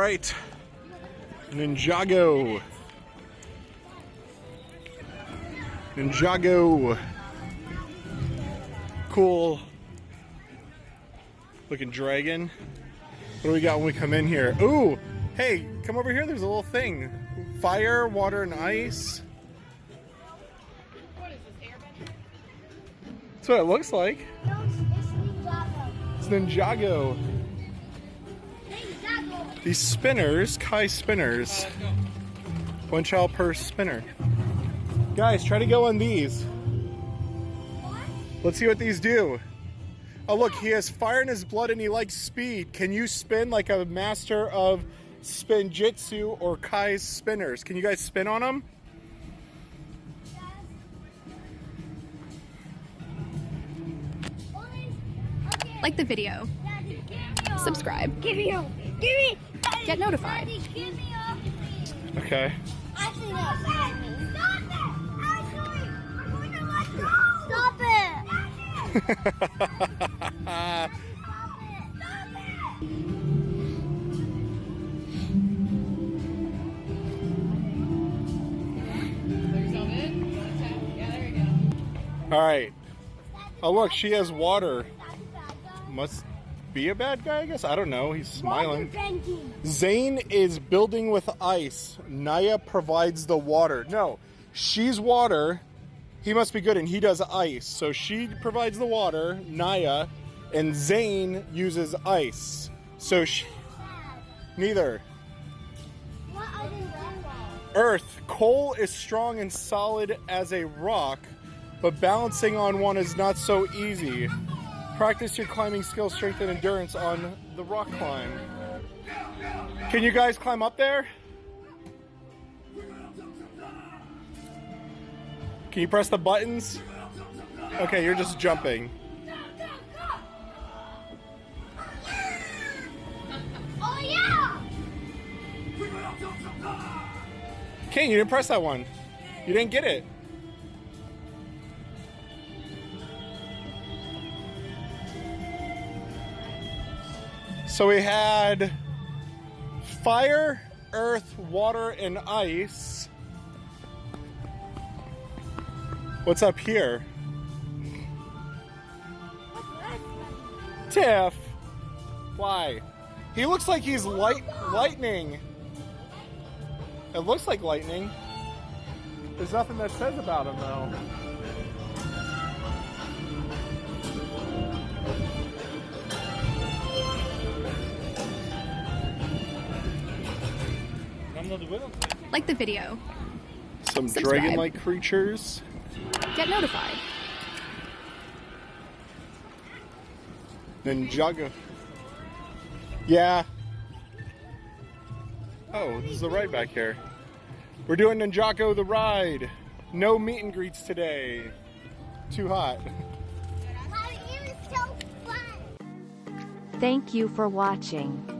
right, Ninjago. Ninjago. Cool looking dragon. What do we got when we come in here? Ooh, hey, come over here. There's a little thing. Fire, water, and ice. What is this, airbender? That's what it looks like. No, it's Ninjago. It's Ninjago. Ninjago. These spinners, Kai spinners. One child per spinner. Guys, try to go on these. Let's see what these do. Oh look, he has fire in his blood and he likes speed. Can you spin like a master of spin jitsu or Kai's spinners? Can you guys spin on them? Like the video. Subscribe. Give me up. Give me. Get notified. Daddy, give me up. Okay. Actually, no. Stop it. Actually, I'm going to let go. Stop it. Stop it. All right. Oh look, she has water. Must be a bad guy, I guess. I don't know. He's smiling. Zane is building with ice. Naya provides the water. No, she's water. He must be good, and he does ice. So she provides the water, Naya, and Zane uses ice. So she... Neither. Earth. Coal is strong and solid as a rock, but balancing on one is not so easy. Practice your climbing skill, strength, and endurance on the rock climb. Can you guys climb up there? Can you press the buttons? Okay, you're just jumping. Oh yeah! King, you didn't press that one. You didn't get it. So we had fire, earth, water, and ice. What's up here? Tiff. Why? He looks like he's lightning. It looks like lightning. There's nothing that says about him though. Like the video. Some Subscribe. dragon-like creatures. Get notified. Ninjago. Yeah. Oh, this is the ride back here. We're doing Ninjago the ride. No meet and greets today. Too hot. It was so fun. Thank you for watching.